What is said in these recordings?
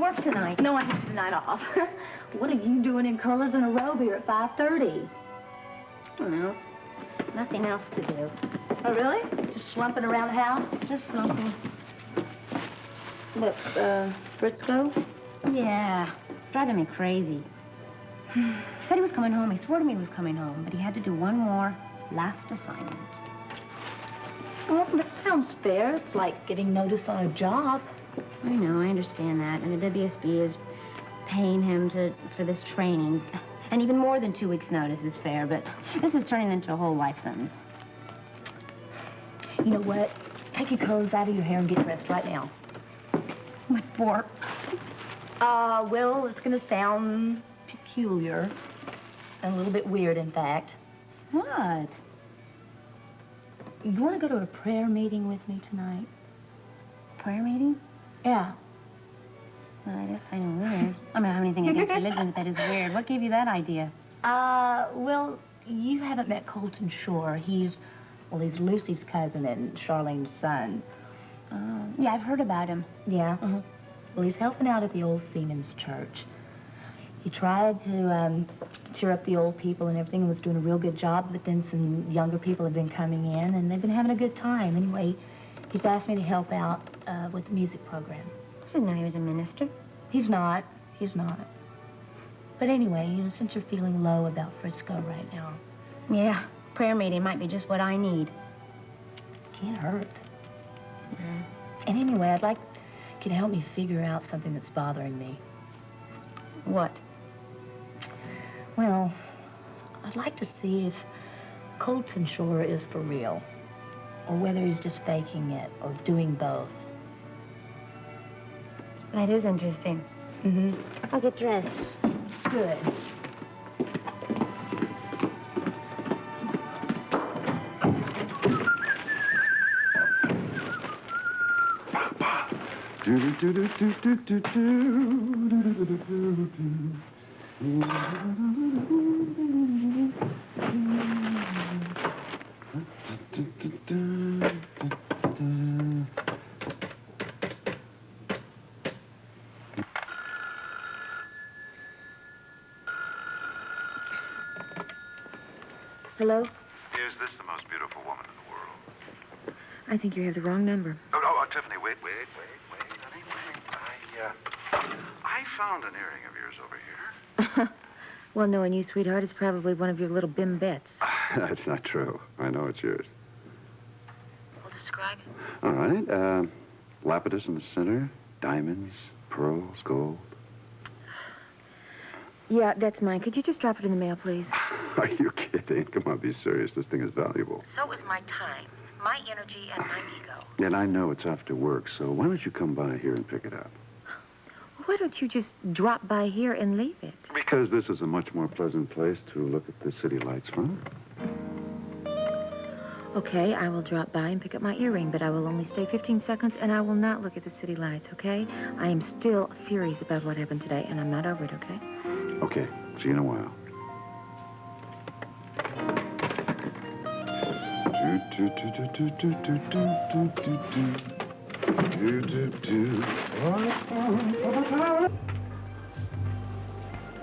work tonight. No, I have the night off. What are you doing in Curlers in a Row here at 5:30? I don't know. Nothing else to do. Oh, really? Just slumping around the house? Just something. What, Frisco? Yeah. It's driving me crazy. He said he was coming home. He swore to me he was coming home, but he had to do one more last assignment. Well, that sounds fair. It's like getting notice on a job. I know, I understand that. And the WSB is paying him for this training. And even more than 2 weeks' notice is fair, but this is turning into a whole life sentence. You know what? Take your clothes out of your hair and get dressed right now. What for? Well, it's gonna sound peculiar. And a little bit weird, in fact. What? You want to go to a prayer meeting with me tonight? Prayer meeting? Yeah. Well, I guess kind of weird. I don't have anything against religion, but that is weird. What gave you that idea? Well, you haven't met Colton Shore. He's Lucy's cousin and Charlene's son. Yeah, I've heard about him. Yeah? Well, he's helping out at the old Siemens Church. He tried to cheer up the old people and everything and was doing a real good job, but then some younger people have been coming in, and they've been having a good time. Anyway, he's asked me to help out with the music program. I didn't know he was a minister. He's not. He's not. But anyway, you know, since you're feeling low about Frisco right now. Yeah, prayer meeting might be just what I need. Can't hurt. And anyway, I'd like you to help me figure out something that's bothering me. What? Well, I'd like to see if Colton Shore is for real, or whether he's just faking it, or doing both. That is interesting. I'll get dressed. Good. Hello? Is this the most beautiful woman in the world? I think you have the wrong number. Oh, Tiffany, wait, honey, I found an earring of yours over here. Well, knowing you, sweetheart, it's probably one of your little bimbettes. That's not true. I know it's yours. Well, describe it. All right, lapidus in the center, diamonds, pearls, gold. Yeah, that's mine. Could you just drop it in the mail, please? Are you kidding? Come on, be serious. This thing is valuable. So is my time, my energy, and my ego. And I know it's after work, so why don't you come by here and pick it up? Why don't you just drop by here and leave it? Because this is a much more pleasant place to look at the city lights from. Okay, I will drop by and pick up my earring, but I will only stay 15 seconds, and I will not look at the city lights, okay? I am still furious about what happened today, and I'm not over it, okay? Okay, see you in a while.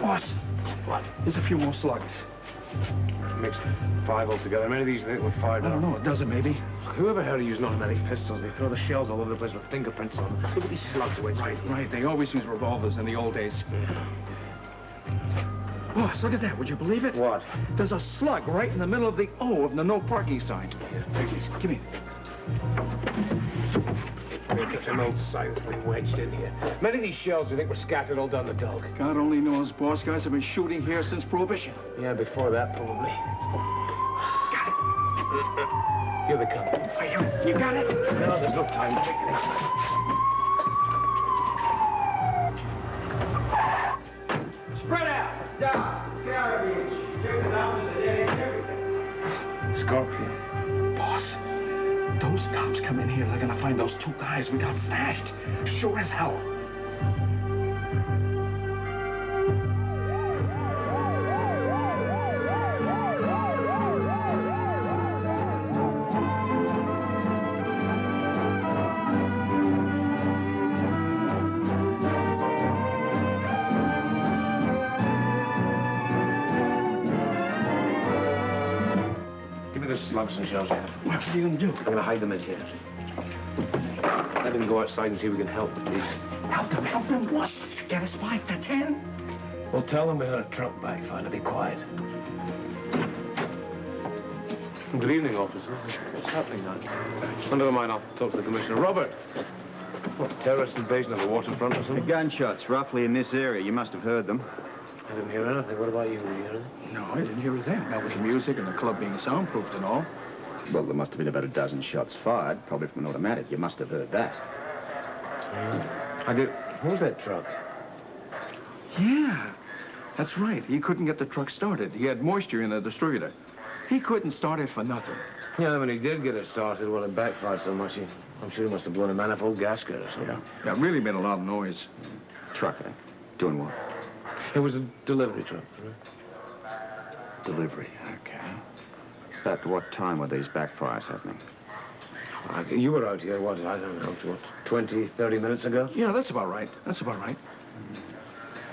Boss, what? There's a few more slugs. Mixed 5 altogether. How many of these do you think were fired? I don't know, a dozen maybe. Whoever heard of using automatic pistols? They throw the shells all over the place with fingerprints on them. Look at these slugs away. Right. They always used revolvers in the old days. Boss, look at that. Would you believe it? What? There's a slug right in the middle of the O of the no parking sign. Here, take these. Give me. It's such an old sight that's been wedged in here. Many of these shells, you think, were scattered all down the dog. God only knows, boss. Guys have been shooting here since Prohibition. Yeah, before that, probably. Got it. Here they come. You got it? No, there's no time. Take it inside. Spread out. It's down. Scarabee. Check the numbers, the day, everything. Scorpion. Boss, those cops come in here, they're gonna find those 2 guys we got stashed. Sure as hell. slugs and shells we have. What are you gonna do? We're gonna hide them in here. Let him go outside and see if we can help the police. Help them what? Get us 5 to 10? We'll tell them we had a truck backfire to be quiet. Good evening, officers. What's happening now? Never mind, I'll talk to the commissioner. Robert! What, terrorist invasion of the waterfront or The something? gunshots, roughly in this area. You must have heard them. I didn't hear anything. What about you? Did you hear anything? No, I didn't hear a thing. That was music and the club being soundproofed and all. Well, there must have been about a dozen shots fired, probably from an automatic. You must have heard that. I did. What was that truck? Yeah, that's right. He couldn't get the truck started. He had moisture in the distributor. He couldn't start it for nothing. Yeah, when he did get it started, well, it backfired so much, I'm sure he must have blown a manifold gasket or something. Yeah, it really made a lot of noise. Truck, eh? Doing what? It was a delivery truck, right? Delivery, okay. About what time were these backfires happening? You were out here, what, I don't know, what, 20, 30 minutes ago? Yeah, that's about right. That's about right.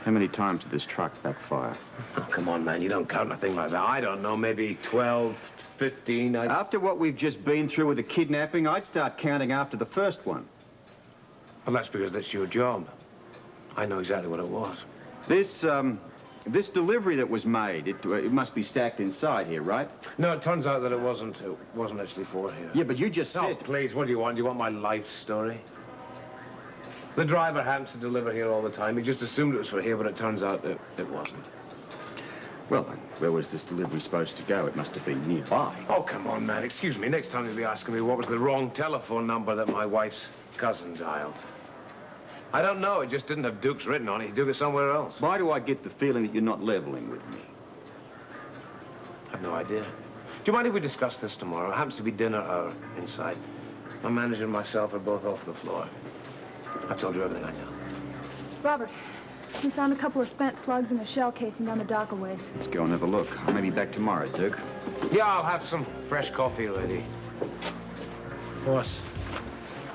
How many times did this truck backfire? Oh, come on, man, you don't count a thing like that. I don't know, maybe 12, 15, After what we've just been through with the kidnapping, I'd start counting after the first one. Well, that's because that's your job. I know exactly what it was. This delivery that was made, it must be stacked inside here, right? No, it turns out that it wasn't actually for here. Yeah, but you just No, said... please, what do you want? Do you want my life story? The driver happens to deliver here all the time. He just assumed it was for here, but it turns out that it wasn't. Well, then, where was this delivery supposed to go? It must have been nearby. Oh, come on, man. Excuse me. Next time you'll be asking me what was the wrong telephone number that my wife's cousin dialed. I don't know. It just didn't have Duke's written on it. He took it somewhere else. Why do I get the feeling that you're not leveling with me? I've no idea. Do you mind if we discuss this tomorrow? It happens to be dinner hour inside. My manager and myself are both off the floor. I've told you everything I know. Robert, we found a couple of spent slugs in a shell casing down the dock a ways. Let's go and have a look. I may be back tomorrow, Duke. Yeah, I'll have some fresh coffee ready. Boss,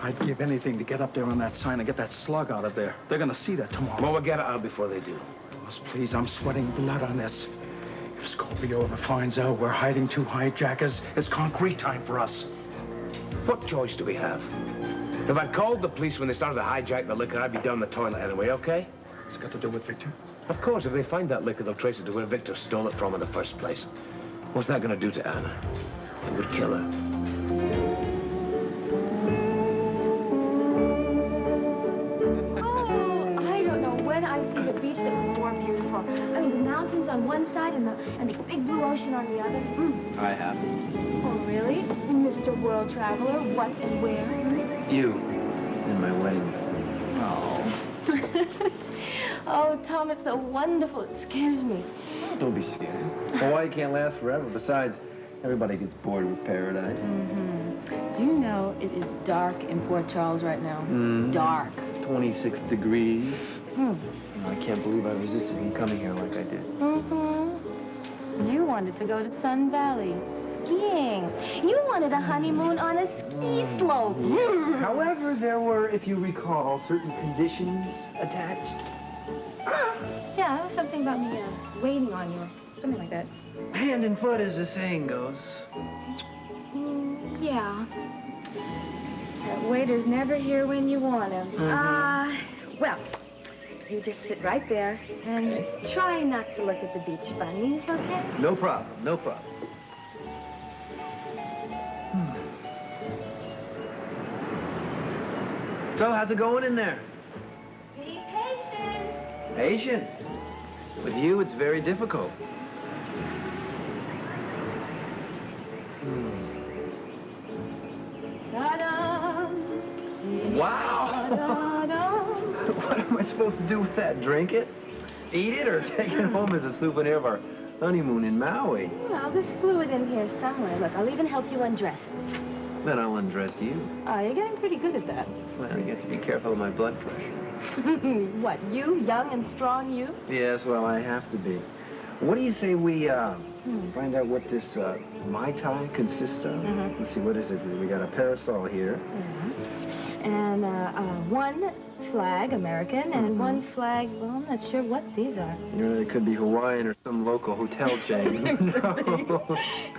I'd give anything to get up there on that sign and get that slug out of there. They're gonna see that tomorrow. Well, we'll get it out before they do. Boss, please, I'm sweating blood on this. If Scorpio ever finds out we're hiding two hijackers, it's concrete time for us. What choice do we have? If I'd called the police when they started to hijack the liquor, I'd be down the toilet anyway, okay? It's got to do with Victor. Of course, if they find that liquor, they'll trace it to where Victor stole it from in the first place. What's that gonna do to Anna? It would kill her. Oh, I don't know when I've seen a beach that was more beautiful. I mean, the mountains on one side and the big blue ocean on the other. Mm. I have. Oh, really? Mr. World Traveler, what and where? You. In my wedding. Oh. Oh, Tom, it's so wonderful. It scares me. Don't be scared. Hawaii can't last forever. Besides, everybody gets bored with paradise. Mm-hmm. Do you know it is dark in Port Charles right now? Dark. 26 degrees. Hmm. I can't believe I resisted you coming here like I did. Mm-hmm. You wanted to go to Sun Valley. Skiing. You wanted a honeymoon on a ski slope. However, there were, if you recall, certain conditions attached. Yeah, something about me waiting on you, or something like that. Hand and foot, as the saying goes. Yeah. That waiter's never here when you want him. Well, you just sit right there and try not to look at the beach bunnies, okay? No problem, no problem. So, how's it going in there? Be patient. Patient. With you, it's very difficult. Ta-da! Wow! Ta-da! What am I supposed to do with that? Drink it? Eat it, or take it home as a souvenir of our honeymoon in Maui? Well, there's fluid in here somewhere. Look, I'll even help you undress it. Then I'll undress you. Oh, you're getting pretty good at that. Well, you have to be careful of my blood pressure. What, you? Young and strong you? Yes, well, I have to be. What do you say we find out what this Mai Tai consists of? Let's see, what is it? We got a parasol here. And one flag, American, and one flag, well, I'm not sure what these are. It could be Hawaiian or some local hotel chain.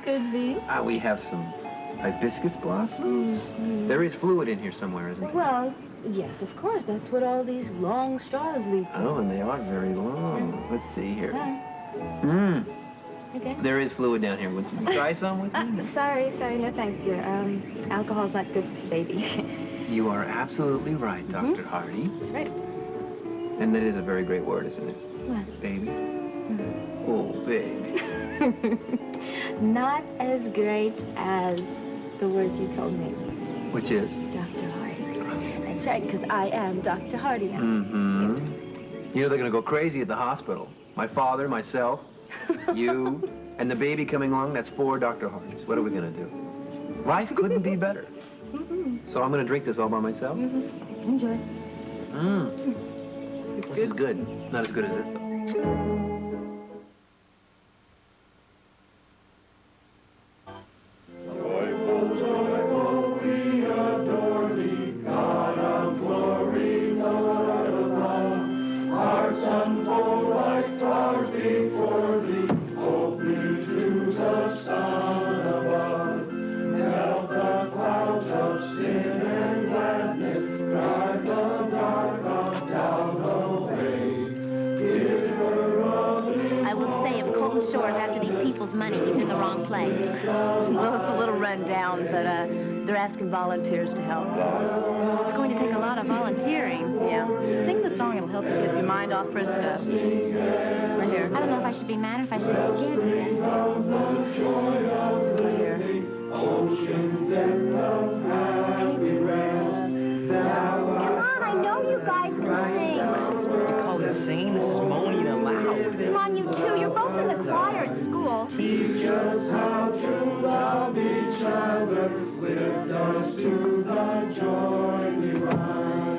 Could be. We have some hibiscus blossoms. There is fluid in here somewhere, isn't there? Well, yes, of course. That's what all these long straws lead to. Oh, and they are very long. Let's see here. Okay. There is fluid down here. Would you try some with me? Sorry, no thanks, dear. Alcohol's not good for the baby. You are absolutely right, Dr. Hardy. That's right. And that is a very great word, isn't it? What? Baby. Oh, baby. Not as great as the words you told me, Which is? Dr. Hardy. That's right, because I am Dr. Hardy now. You know, they're going to go crazy at the hospital. My father, myself, you, and the baby coming along. That's 4 Dr. Hardys. What are we going to do? Life couldn't be better. So I'm going to drink this all by myself? Enjoy. This is good. Not as good as this, though. Money. He's in the wrong place. Well, it's a little run down, but they're asking volunteers to help. It's going to take a lot of volunteering. Yeah. Sing the song. It'll help you get your mind off Frisco. Right here. I don't know if I should be mad or if I should be scared to death. Right here. Come on, I know you guys can sing. You call this singing? This is moaning aloud. Come on, you two. You're both in the choir at school. Teach us how to love each other, lift us to the joy divine.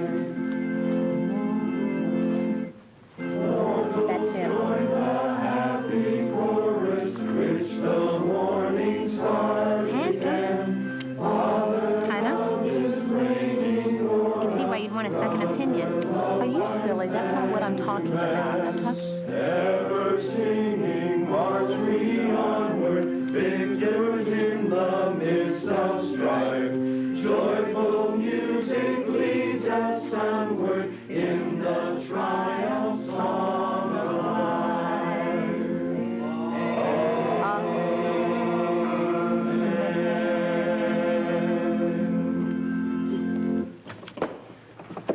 That's him. Join the happy chorus, which the morning stars again. Kind of. You can see why you'd want a second opinion. Are you silly? That's not what I'm talking about. I'm talking... Ever singing, march we onward, victors in the midst of strife. Joyful music leads us onward in the triumph song of life.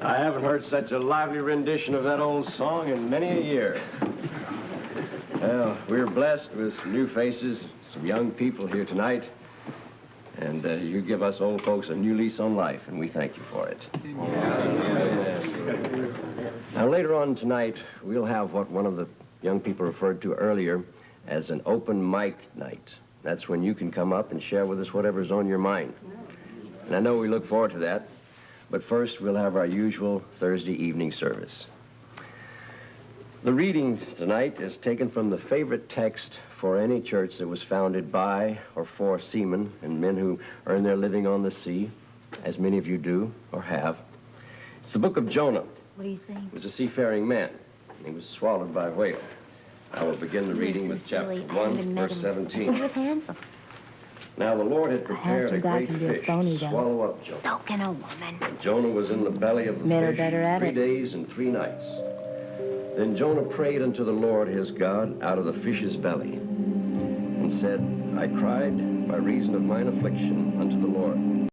I haven't heard such a lively rendition of that old song in many a year. Well, we're blessed with some new faces, some young people here tonight. And you give us old folks a new lease on life, and we thank you for it. Now, later on tonight, we'll have what one of the young people referred to earlier as an open mic night. That's when you can come up and share with us whatever's on your mind. And I know we look forward to that. But first, we'll have our usual Thursday evening service. The reading tonight is taken from the favorite text for any church that was founded by or for seamen and men who earn their living on the sea, as many of you do or have. It's the book of Jonah. What do you think? He was a seafaring man. He was swallowed by a whale. I will begin the reading with chapter 1, verse 17. He was handsome. Now the Lord had prepared a great fish to swallow up Jonah. So can a woman. Jonah was in the belly of the fish 3 days and 3 nights. Then Jonah prayed unto the Lord his God out of the fish's belly, and said, I cried by reason of mine affliction unto the Lord.